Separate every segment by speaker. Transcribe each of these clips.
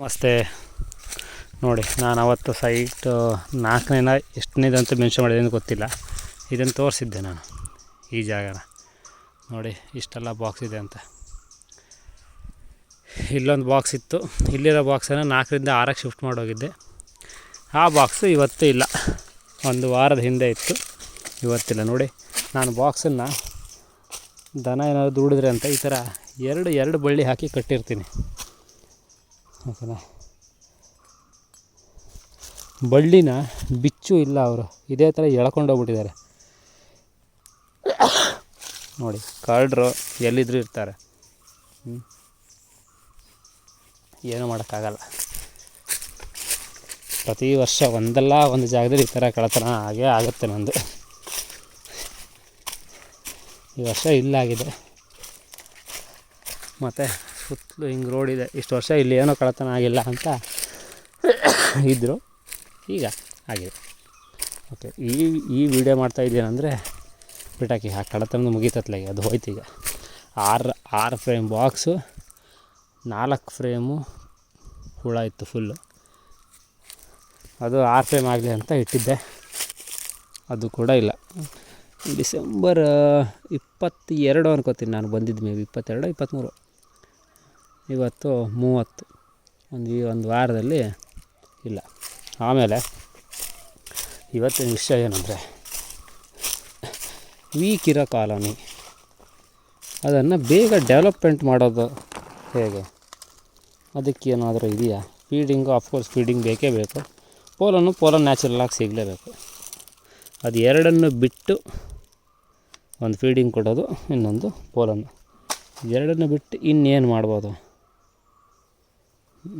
Speaker 1: ನಮಸ್ತೆ. ನೋಡಿ, ನಾನು ಅವತ್ತು ಸೈಟ್ 4ನೇನ ಎಷ್ಟನೇದಂತ ಮೆನ್ಷನ್ ಮಾಡಿದೆ ಗೊತ್ತಿಲ್ಲ. ಇದನ್ನು ತೋರಿಸಿದ್ದೆ ನಾನು, ಈ ಜಾಗನ ನೋಡಿ. ಇಷ್ಟೆಲ್ಲ ಬಾಕ್ಸ್ ಇದೆ ಅಂತ. ಇಲ್ಲೊಂದು ಬಾಕ್ಸ್ ಇತ್ತು. ಇಲ್ಲಿರೋ ಬಾಕ್ಸನ್ನು 4ರಿಂದ 6ಕ್ಕೆ ಶಿಫ್ಟ್ ಮಾಡೋಗಿದ್ದೆ. ಆ ಬಾಕ್ಸು ಇವತ್ತು ಇಲ್ಲ. ಒಂದು ವಾರದ ಹಿಂದೆ ಇತ್ತು, ಇವತ್ತಿಲ್ಲ. ನೋಡಿ, ನಾನು ಬಾಕ್ಸನ್ನು ದನ ಏನಾದರೂ ದುಡಿದ್ರೆ ಅಂತ ಈ ಥರ ಎರಡು ಬಳ್ಳಿ ಹಾಕಿ ಕಟ್ಟಿರ್ತೀನಿ, ಓಕೆನಾ. ಬಳ್ಳಿನ ಬಿಚ್ಚು ಇಲ್ಲ, ಅವರು ಇದೇ ಥರ ಎಳ್ಕೊಂಡೋಗ್ಬಿಟ್ಟಿದ್ದಾರೆ. ನೋಡಿ, ಕಳ್ಳರು ಎಲ್ಲಿದ್ದರೂ ಇರ್ತಾರೆ, ಏನೂ ಮಾಡೋಕ್ಕಾಗಲ್ಲ. ಪ್ರತಿ ವರ್ಷ ಒಂದಲ್ಲ ಒಂದು ಜಾಗದಲ್ಲಿ ಈ ಥರ ಕಳ್ಳತನ ಹಾಗೇ ಆಗುತ್ತೆ ನಂದು. ಈ ವರ್ಷ ಇಲ್ಲಾಗಿದೆ, ಮತ್ತು ಸುತ್ತಲೂ ಹಿಂಗೆ ರೋಡ್ ಇದೆ. ಇಷ್ಟು ವರ್ಷ ಇಲ್ಲಿ ಏನೋ ಕಳ್ಳತನ ಆಗಿಲ್ಲ ಅಂತ ಇದ್ದರು, ಈಗ ಆಗಿದೆ. ಓಕೆ, ಈ ವಿಡಿಯೋ ಮಾಡ್ತಾಯಿದ್ದೀನಂದರೆ ಬಿಟ್ಟಾಕಿ. ಆ ಕಳ್ಳತನ ಮುಗೀತತ್ಲಾಗಿ, ಅದು ಹೋಯ್ತು. ಈಗ ಆರು ಫ್ರೇಮ್ ಬಾಕ್ಸು, 4 ಫ್ರೇಮು ಹುಳ ಇತ್ತು ಫುಲ್ಲು. ಅದು 6 ಫ್ರೇಮ್ ಆಗಲಿ ಅಂತ ಇಟ್ಟಿದ್ದೆ, ಅದು ಕೂಡ ಇಲ್ಲ. ಡಿಸೆಂಬರ್ 22 ಅನ್ಕೋತೀನಿ ನಾನು ಬಂದಿದ್ದು, ಮೇ ಬಿ 22, 23. ಇವತ್ತು 30. ಒಂದು ವಾರದಲ್ಲಿ ಇಲ್ಲ. ಆಮೇಲೆ ಇವತ್ತಿನ ವಿಷಯ ಏನಂದರೆ, ವೀಕ್ ಇರೋ ಕಾಲೋನಿ ಅದನ್ನು ಬೇಗ ಡೆವಲಪ್ಮೆಂಟ್ ಮಾಡೋದು ಹೇಗೆ, ಅದಕ್ಕೇನಾದರೂ ಇದೆಯಾ? ಫೀಡಿಂಗು, ಆಫ್ಕೋರ್ಸ್ ಫೀಡಿಂಗ್ ಬೇಕೇ ಬೇಕು. ಪೋಲನ್ನು ನ್ಯಾಚುರಲಾಗಿ ಸಿಗಲೇಬೇಕು. ಅದು ಎರಡನ್ನು ಬಿಟ್ಟು, ಒಂದು ಫೀಡಿಂಗ್ ಕೊಡೋದು, ಇನ್ನೊಂದು ಪೋಲನ್ನು, ಎರಡನ್ನು ಬಿಟ್ಟು ಇನ್ನೇನು ಮಾಡ್ಬೋದು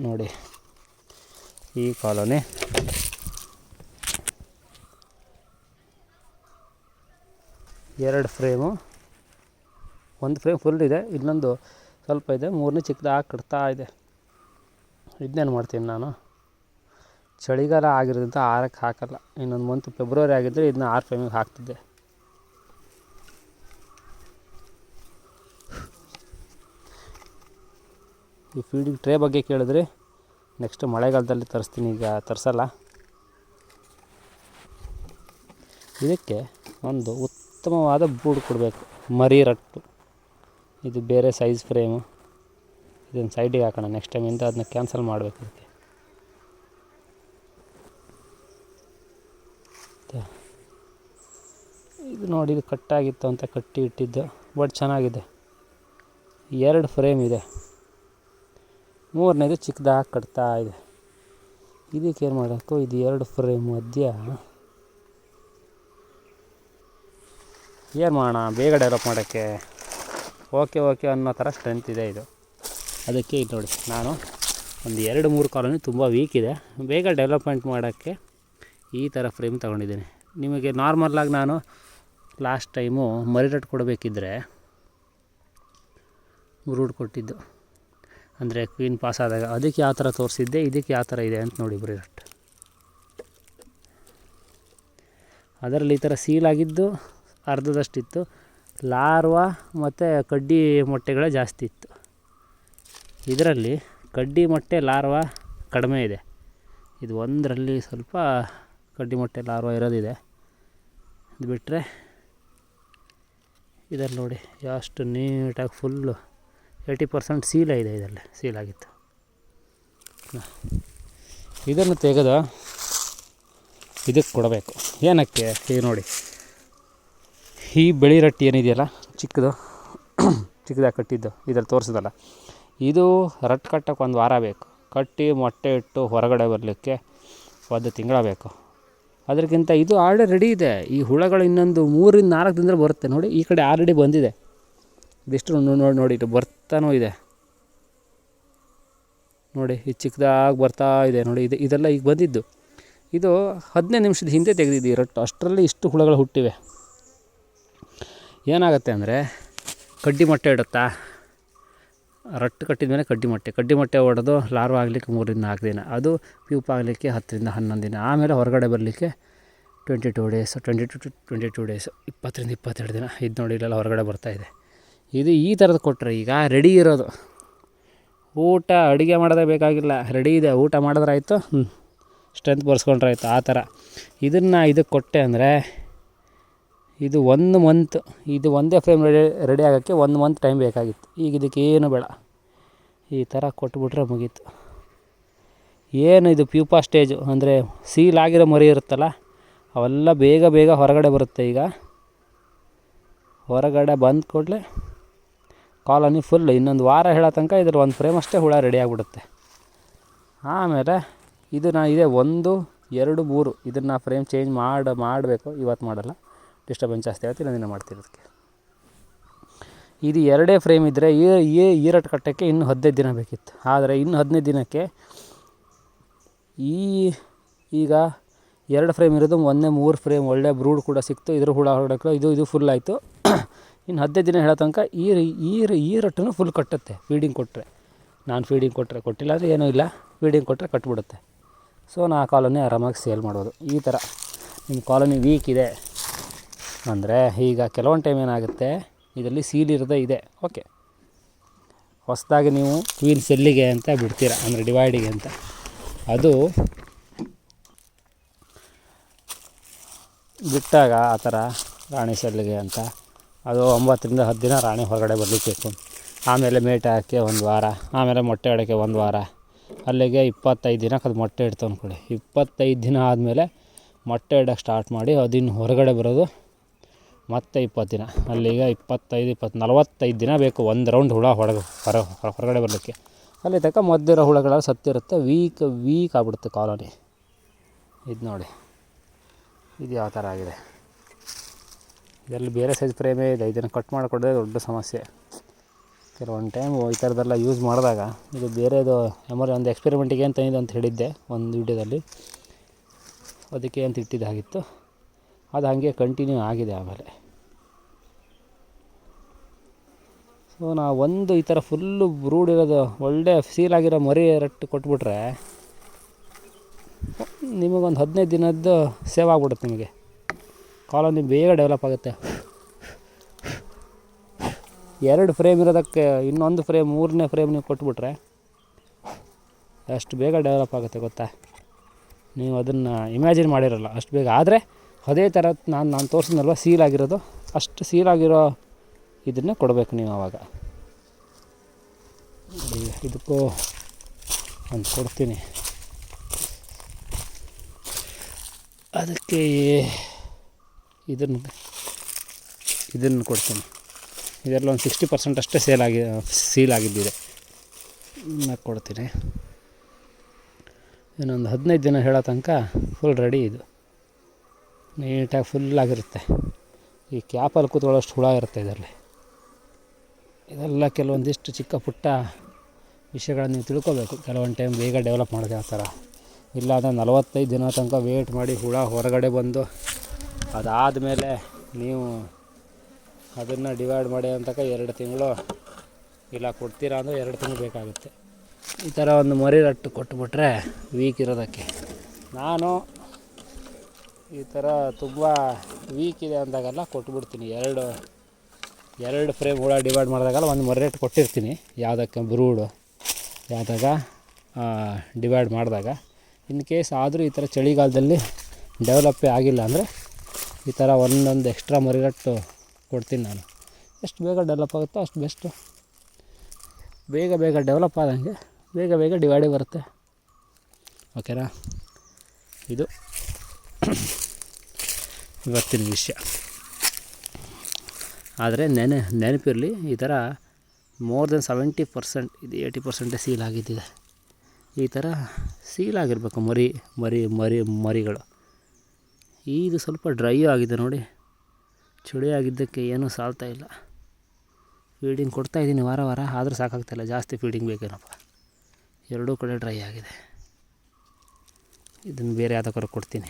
Speaker 1: ನೋಡಿ. ಈ ಕಾಲೋನಿ ಎರಡು ಫ್ರೇಮು, ಒಂದು ಫ್ರೇಮ್ ಫುಲ್ ಇದೆ, ಇನ್ನೊಂದು ಸ್ವಲ್ಪ ಇದೆ, 3ನೇ ಚಿಕ್ಕದಾಗಿ ಕಟ್ತಾ ಇದೆ. ಇದನ್ನೇನು ಮಾಡ್ತೀನಿ ನಾನು, ಚಳಿಗಾಲ ಆಗಿರೋದ್ರಿಂದ 6ಕ್ಕೆ ಹಾಕಲ್ಲ. ಇನ್ನೊಂದು ಮಂತ್ ಫೆಬ್ರವರಿ ಆಗಿದ್ದರೆ ಇದನ್ನ 6 ಫ್ರೇಮಿಗೆ ಹಾಕ್ತಿದ್ದೆ. ಈ ಫೀಡಿಂಗ್ ಟ್ರೇ ಬಗ್ಗೆ ಕೇಳಿದ್ರಿ, ನೆಕ್ಸ್ಟ್ ಮಳೆಗಾಲದಲ್ಲಿ ತರಿಸ್ತೀನಿ, ಈಗ ತರಿಸಲ್ಲ. ಇದಕ್ಕೆ ಒಂದು ಉತ್ತಮವಾದ ಬೂಡು ಕೊಡಬೇಕು, ಮರಿ ರಟ್ಟು. ಇದು ಬೇರೆ ಸೈಜ್ ಫ್ರೇಮು, ಇದನ್ನು ಸೈಡಿಗೆ ಹಾಕೋಣ. ನೆಕ್ಸ್ಟ್ ಟೈಮಿಂದ ಅದನ್ನ ಕ್ಯಾನ್ಸಲ್ ಮಾಡಬೇಕು. ಇದಕ್ಕೆ ಇದು ನೋಡಿ, ಇದು ಕಟ್ಟಾಗಿತ್ತು ಅಂತ ಕಟ್ಟಿ ಇಟ್ಟಿದ್ದು, ಬಟ್ ಚೆನ್ನಾಗಿದೆ. 2 ಫ್ರೇಮ್ ಇದೆ, 3ನೇದು ಚಿಕ್ಕದಾಗಿ ಕಟ್ತಾ ಇದೆ. ಇದಕ್ಕೇನು ಮಾಡಬೇಕು, ಇದು 2 ಫ್ರೇಮ್ ಮಧ್ಯ ಏನು ಮಾಡೋಣ, ಬೇಗ ಡೆವಲಪ್ ಮಾಡೋಕ್ಕೆ ಓಕೆ ಅನ್ನೋ ಥರ ಸ್ಟ್ರೆಂತ್ ಇದೆ ಇದು. ಅದಕ್ಕೆ ಇದು ನೋಡಿ, ನಾನು ಒಂದು 2-3 ಕಾಲೋನಿ ತುಂಬ ವೀಕ್ ಇದೆ, ಬೇಗ ಡೆವಲಪ್ಮೆಂಟ್ ಮಾಡೋಕ್ಕೆ ಈ ಥರ ಫ್ರೇಮ್ ತೊಗೊಂಡಿದ್ದೀನಿ. ನಿಮಗೆ ನಾರ್ಮಲಾಗಿ ನಾನು ಲಾಸ್ಟ್ ಟೈಮು ಮರಿರಟ್ ಕೊಡಬೇಕಿದ್ರೆ ಬ್ರೂಡ್ ಕೊಟ್ಟಿದ್ದು, ಅಂದರೆ ಕ್ವೀನ್ ಪಾಸ್ ಆದಾಗ ಅದಕ್ಕೆ ಯಾವ ಥರ ತೋರಿಸಿದ್ದೆ, ಇದಕ್ಕೆ ಯಾವ ಥರ ಇದೆ ಅಂತ ನೋಡಿ. ಮರಿರಟ್ ಅದರಲ್ಲಿ ಈ ಥರ ಸೀಲಾಗಿದ್ದು ಅರ್ಧದಷ್ಟಿತ್ತು. ಲಾರ್ವಾ ಮತ್ತು ಕಡ್ಡಿ ಮೊಟ್ಟೆಗಳೇ ಜಾಸ್ತಿ ಇತ್ತು. ಇದರಲ್ಲಿ ಕಡ್ಡಿ ಮೊಟ್ಟೆ ಲಾರ್ವಾ ಕಡಿಮೆ ಇದೆ. ಇದು ಒಂದರಲ್ಲಿ ಸ್ವಲ್ಪ ಕಡ್ಡಿ ಮೊಟ್ಟೆ ಲಾರ್ವಾ ಇರೋದಿದೆ. ಇದು ಬಿಟ್ಟರೆ ಇದರಲ್ಲಿ ನೋಡಿ ಎಷ್ಟು ನೀಟಾಗಿ ಫುಲ್ಲು 80% ಸೀಲೇ ಇದೆ. ಇದರಲ್ಲಿ ಸೀಲಾಗಿತ್ತು. ಇದನ್ನು ತೆಗೆದು ಇದಕ್ಕೆ ಕೊಡಬೇಕು. ಏನಕ್ಕೆ, ಈಗ ನೋಡಿ, ಈ ಬಿಳಿ ರಟ್ಟಿ ಏನಿದೆಯಲ್ಲ, ಚಿಕ್ಕದಾಗಿ ಕಟ್ಟಿದ್ದು, ಇದರಲ್ಲಿ ತೋರಿಸಿದಲ್ಲ, ಇದು ರಟ್ಟು ಕಟ್ಟೋಕ್ಕೆ 1 ವಾರ ಬೇಕು. ಕಟ್ಟಿ ಮೊಟ್ಟೆ ಇಟ್ಟು ಹೊರಗಡೆ ಬರಲಿಕ್ಕೆ 1 ತಿಂಗಳ ಬೇಕು. ಅದಕ್ಕಿಂತ ಇದು ಆಲ್ರೆಡಿ ರೆಡಿ ಇದೆ. ಈ ಹುಳಗಳು ಇನ್ನೊಂದು 3ರಿಂದ 4 ದಿನದಲ್ಲಿ ಬರುತ್ತೆ. ನೋಡಿ, ಈ ಕಡೆ ಆಲ್ರೆಡಿ ಬಂದಿದೆ. ಇದಿಷ್ಟು ನೋಡಿ ಇದು ಬರ್ತಾನೂ ಇದೆ. ನೋಡಿ, ಇದು ಚಿಕ್ಕದಾಗಿ ಬರ್ತಾ ಇದೆ. ನೋಡಿ, ಇದೆಲ್ಲ ಈಗ ಬಂದಿದ್ದು. ಇದು 15 ನಿಮಿಷದ ಹಿಂದೆ ತೆಗೆದಿದ್ದು ಈ ರಟ್ಟು. ಅಷ್ಟರಲ್ಲಿ ಇಷ್ಟು ಹುಳಗಳು ಹುಟ್ಟಿವೆ. ಏನಾಗುತ್ತೆ ಅಂದರೆ, ಕಡ್ಡಿ ಮೊಟ್ಟೆ ಇಡುತ್ತಾ, ರಟ್ಟು ಕಟ್ಟಿದ ಮೇಲೆ ಕಡ್ಡಿ ಮೊಟ್ಟೆ ಹೊಡೆದು ಲಾರ್ವಾ ಆಗಲಿಕ್ಕೆ 3ರಿಂದ 4 ದಿನ, ಅದು ಪ್ಯೂಪ್ ಆಗಲಿಕ್ಕೆ 10ರಿಂದ 11 ದಿನ, ಆಮೇಲೆ ಹೊರಗಡೆ ಬರಲಿಕ್ಕೆ 22 ಡೇಸ್, 22 ಡೇಸ್, 20ರಿಂದ 22 ದಿನ. ಇದು ನೋಡಿ, ಇಲ್ಲೆಲ್ಲ ಹೊರಗಡೆ ಬರ್ತಾಯಿದೆ. ಇದು ಈ ಥರದ್ದು ಕೊಟ್ಟರೆ, ಈಗ ರೆಡಿ ಇರೋದು ಊಟ ಅಡುಗೆ ಮಾಡೋದೇ ಬೇಕಾಗಿಲ್ಲ, ರೆಡಿ ಇದೆ, ಊಟ ಮಾಡಿದ್ರೆ ಆಯಿತು, ಸ್ಟ್ರೆಂತ್ ಬರ್ಸ್ಕೊಂಡ್ರೆ ಆಯಿತು ಆ ಥರ. ಇದಕ್ಕೆ ಕೊಟ್ಟೆ ಅಂದರೆ ಇದು 1 ಮಂತ್, ಇದು ಒಂದೇ ಫ್ರೇಮ್ ರೆಡಿ ಆಗೋಕ್ಕೆ 1 ಮಂತ್ ಟೈಮ್ ಬೇಕಾಗಿತ್ತು. ಈಗ ಇದಕ್ಕೇನು ಬೇಡ, ಈ ಥರ ಕೊಟ್ಬಿಟ್ರೆ ಮುಗೀತು. ಏನು ಇದು ಪ್ಯೂಪಾ ಸ್ಟೇಜು ಅಂದರೆ ಸೀಲ್ ಆಗಿರೋ ಮರಿ ಇರುತ್ತಲ್ಲ, ಅವೆಲ್ಲ ಬೇಗ ಬೇಗ ಹೊರಗಡೆ ಬರುತ್ತೆ. ಈಗ ಹೊರಗಡೆ ಬಂದ ಕೂಡಲೇ ಕಾಲನಿ ಫುಲ್, ಇನ್ನೊಂದು ವಾರ ಹೇಳೋ ತನಕ ಇದ್ರ 1 ಫ್ರೇಮ್ ಅಷ್ಟೇ ಹುಳ ರೆಡಿ ಆಗಿಬಿಡುತ್ತೆ. ಆಮೇಲೆ ಇದು ಇದೆ 1, 2, 3 ಇದನ್ನು ಫ್ರೇಮ್ ಚೇಂಜ್ ಮಾಡಬೇಕು. ಇವತ್ತು ಮಾಡಲ್ಲ, ಡಿಸ್ಟರ್ಬೆನ್ಸ್ ಜಾಸ್ತಿ ಆಗುತ್ತೆ, ಇನ್ನೊಂದಿನ ಮಾಡ್ತಿರೋದಕ್ಕೆ. ಇದು 2 ಫ್ರೇಮ್ ಇದ್ದರೆ ಈರಟ್ಟು ಕಟ್ಟೋಕ್ಕೆ ಇನ್ನೂ 15 ದಿನ ಬೇಕಿತ್ತು. ಆದರೆ ಇನ್ನು 15 ದಿನಕ್ಕೆ ಈಗ 2 ಫ್ರೇಮ್ ಇರೋದು, ಮೊನ್ನೆ 3 ಫ್ರೇಮ್ ಒಳ್ಳೆ ಬ್ರೂಡ್ ಕೂಡ ಸಿಕ್ತು. ಇದ್ರ ಹುಳ ಹೊರಡಕ್ಕೆ ಇದು ಫುಲ್ ಆಯಿತು. ಇನ್ನು 15 ದಿನ ಹೇಳೋ ತನಕ ಈರಟ್ಟನ್ನು ಫುಲ್ ಕಟ್ಟುತ್ತೆ ಫೀಡಿಂಗ್ ಕೊಟ್ಟರೆ. ನಾನು ಫೀಡಿಂಗ್ ಕೊಟ್ಟಿಲ್ಲ ಅಂದರೆ ಏನೂ ಇಲ್ಲ, ಫೀಡಿಂಗ್ ಕೊಟ್ಟರೆ ಕಟ್ಬಿಡುತ್ತೆ. ಸೊ ನಾ ಕಾಲೋನಿ ಆರಾಮಾಗಿ ಸೇಲ್ ಮಾಡ್ಬೋದು. ಈ ಥರ ನಿಮ್ಮ ಕಾಲೋನಿ ವೀಕ್ ಇದೆ ಅಂದರೆ, ಈಗ ಕೆಲವೊಂದು ಟೈಮ್ ಏನಾಗುತ್ತೆ, ಇದರಲ್ಲಿ ಸೀಲ್ ಇರೋದೇ ಇದೆ, ಓಕೆ, ಹೊಸದಾಗಿ ನೀವು ಕ್ವೀನ್ ಸೆಲ್ಲಿಗೆ ಅಂತ ಬಿಡ್ತೀರ, ಅಂದರೆ ಡಿವೈಡಿಗೆ ಅಂತ. ಅದು ಬಿಟ್ಟಾಗ ಆ ಥರ ರಾಣಿ ಸೆಲ್ಲಿಗೆ ಅಂತ ಅದು 9 ರಿಂದ 10 ದಿನ ರಾಣಿ ಹೊರಗಡೆ ಬರಲಿಕ್ಬೇಕು. ಆಮೇಲೆ ಮೇಟೆ ಹಾಕಿ 1 ವಾರ, ಆಮೇಲೆ ಮೊಟ್ಟೆ ಇಡೋಕ್ಕೆ 1 ವಾರ, ಅಲ್ಲಿಗೆ 25 ದಿನಕ್ಕೆ ಅದು ಮೊಟ್ಟೆ ಇಡ್ತು ಅಂದ್ಕೊಳ್ಳಿ. 25 ದಿನ ಆದಮೇಲೆ ಮೊಟ್ಟೆ ಇಡೋಕ್ಕೆ ಸ್ಟಾರ್ಟ್ ಮಾಡಿ ಅದಿನ್ನು ಹೊರಗಡೆ ಬರೋದು ಮತ್ತೆ 20 ದಿನ. ಅಲ್ಲಿಗೆ 45 ದಿನ ಬೇಕು ಒಂದು ರೌಂಡ್ ಹುಳ ಹೊರಗಡೆ ಬರಲಿಕ್ಕೆ. ಅಲ್ಲಿ ತನಕ ಮಧ್ಯರ ಹುಳಗಳೆಲ್ಲ ಸತ್ತಿರುತ್ತೆ. ವೀಕ್ ಆಗ್ಬಿಡುತ್ತೆ ಕಾಲೋನಿ. ಇದು ನೋಡಿ, ಇದು ಯಾವ ಥರ ಆಗಿದೆ. ಇದರಲ್ಲಿ ಬೇರೆ ಸೈಜ್ ಫ್ರೇಮೇ ಇದೆ, ಇದನ್ನು ಕಟ್ ಮಾಡಿಕೊಡೋದೇ ದೊಡ್ಡ ಸಮಸ್ಯೆ. ಕೆಲವೊಂದು ಟೈಮು ಈ ಥರದ್ದೆಲ್ಲ ಯೂಸ್ ಮಾಡಿದಾಗ, ಇದು ಬೇರೆದು ಒಂದು ಎಕ್ಸ್ಪೆರಿಮೆಂಟಿಗೆ ಏನು ತಂದಿದ್ದು ಅಂತ ಹೇಳಿದ್ದೆ ಒಂದು ವೀಡಿಯೋದಲ್ಲಿ, ಅದಕ್ಕೆ ಅಂತ ಇಟ್ಟಿದ್ದಾಗಿತ್ತು. ಅದು ಹಾಗೆ ಕಂಟಿನ್ಯೂ ಆಗಿದೆ. ಆಮೇಲೆ ಸೊ ಒಂದು ಈ ಥರ ಫುಲ್ಲು ಬ್ರೂಡ್ ಇರೋದು ಒಳ್ಳೆ ಸೀಲಾಗಿರೋ ಮರಿ ರಟ್ಟು ಕೊಟ್ಬಿಟ್ರೆ ನಿಮಗೊಂದು 15 ದಿನದ್ದು ಸೇವ್ ಆಗ್ಬಿಡುತ್ತೆ. ನಿಮಗೆ ಕಾಲೋನಿ ಬೇಗ ಡೆವಲಪ್ ಆಗುತ್ತೆ. 2 ಫ್ರೇಮ್ ಇರೋದಕ್ಕೆ ಇನ್ನೊಂದು ಫ್ರೇಮ್, 3ನೇ ಫ್ರೇಮ್ ನೀವು ಕೊಟ್ಬಿಟ್ರೆ ಅಷ್ಟು ಬೇಗ ಡೆವಲಪ್ ಆಗುತ್ತೆ ಗೊತ್ತಾ. ನೀವು ಅದನ್ನು ಇಮ್ಯಾಜಿನ್ ಮಾಡಿರಲ್ಲ ಅಷ್ಟು ಬೇಗ. ಆದರೆ ಅದೇ ಥರ ನಾನು ತೋರಿಸಿದ್ನಲ್ವ ಸೀಲಾಗಿರೋದು, ಅಷ್ಟು ಸೀಲಾಗಿರೋ ಇದನ್ನೇ ಕೊಡಬೇಕು ನೀವು. ಆವಾಗ ಇದಕ್ಕೂ ಒಂದು ಕೊಡ್ತೀನಿ. ಅದಕ್ಕೆ ಇದನ್ನು ಕೊಡ್ತೀನಿ. ಇದರಲ್ಲಿ ಒಂದು 60% ಅಷ್ಟೇ ಸೀಲ್ ಆಗಿದ್ದಿದೆ, ಕೊಡ್ತೀನಿ. ಇನ್ನೊಂದು 15 ದಿನ ಹೇಳೋ ತನಕ ಫುಲ್ ರೆಡಿ. ಇದು ನೀಟಾಗಿ ಫುಲ್ಲಾಗಿರುತ್ತೆ. ಈ ಕ್ಯಾಪಲ್ಲಿ ಕೂತ್ಕೊಳ್ಳೋಷ್ಟು ಹುಳ ಇರುತ್ತೆ ಇದರಲ್ಲಿ. ಇದೆಲ್ಲ ಕೆಲವೊಂದಿಷ್ಟು ಚಿಕ್ಕ ಪುಟ್ಟ ವಿಷಯಗಳನ್ನು ನೀವು ತಿಳ್ಕೊಬೇಕು. ಕೆಲವೊಂದು ಟೈಮ್ ಬೇಗ ಡೆವಲಪ್ ಮಾಡೋದು ಯಾವ ಥರ. ಇಲ್ಲಾಂದರೆ 45 ದಿನ ತನಕ ವೇಟ್ ಮಾಡಿ ಹುಳ ಹೊರಗಡೆ ಬಂದು ಅದಾದಮೇಲೆ ನೀವು ಅದನ್ನು ಡಿವೈಡ್ ಮಾಡಿ ಅಂತಕ 2 ತಿಂಗಳು ಇಲ್ಲ ಕೊಡ್ತೀರಾ ಅಂದರೆ 2 ತಿಂಗಳು ಬೇಕಾಗುತ್ತೆ. ಈ ಥರ ಒಂದು ಮರಿ ರಟ್ಟು ಕೊಟ್ಬಿಟ್ರೆ ವೀಕ್ ಇರೋದಕ್ಕೆ. ನಾನು ಈ ಥರ ತುಂಬ ವೀಕ್ ಇದೆ ಅಂದಾಗೆಲ್ಲ ಕೊಟ್ಬಿಡ್ತೀನಿ. 2 ಫ್ರೇಮ್ ಹುಳ ಡಿವೈಡ್ ಮಾಡಿದಾಗೆಲ್ಲ ಒಂದು ಮರಿ ರೇಟ್ ಕೊಟ್ಟಿರ್ತೀನಿ. ಯಾವುದಕ್ಕೆ ಬ್ರೂಡು ಯಾವುದಾಗ ಡಿವೈಡ್ ಮಾಡಿದಾಗ. ಇನ್ ಕೇಸ್ ಆದರೂ ಈ ಥರ ಚಳಿಗಾಲದಲ್ಲಿ ಡೆವಲಪ್ಪೇ ಆಗಿಲ್ಲ ಅಂದರೆ ಈ ಥರ ಒಂದೊಂದು ಎಕ್ಸ್ಟ್ರಾ ಮರಿ ರಟ್ಟು ಕೊಡ್ತೀನಿ ನಾನು. ಎಷ್ಟು ಬೇಗ ಡೆವಲಪ್ ಆಗುತ್ತೋ ಅಷ್ಟು ಬೆಸ್ಟು. ಬೇಗ ಡೆವಲಪ್ ಆದಂಗೆ ಬೇಗ ಡಿವೈಡಿಗೆ ಬರುತ್ತೆ. ಓಕೆನಾ. ಇದು ಇವತ್ತಿನ ವಿಷಯ. ಆದರೆ ನೆನಪಿರಲಿ, ಈ ಥರ ಮೋರ್ ದೆನ್ 70%, ಇದು 80% ಸೀಲ್ ಆಗಿದ್ದಿದೆ. ಈ ಥರ ಸೀಲ್ ಆಗಿರಬೇಕು ಮರಿಗಳು. ಇದು ಸ್ವಲ್ಪ ಡ್ರೈ ಆಗಿದೆ ನೋಡಿ. ಚಳಿ ಆಗಿದ್ದಕ್ಕೆ ಏನೂ ಸಾಲ್ತಾ ಇಲ್ಲ. ಫೀಡಿಂಗ್ ಕೊಡ್ತಾಯಿದ್ದೀನಿ ವಾರ ಆದರೂ ಸಾಕಾಗ್ತಾಯಿಲ್ಲ. ಜಾಸ್ತಿ ಫೀಡಿಂಗ್ ಬೇಕೇನಪ್ಪ. 2 ಕಡೆ ಡ್ರೈ ಆಗಿದೆ. ಇದನ್ನು ಬೇರೆ ಯಾವುದಕ್ಕಾದ್ರು ಕೊಡ್ತೀನಿ.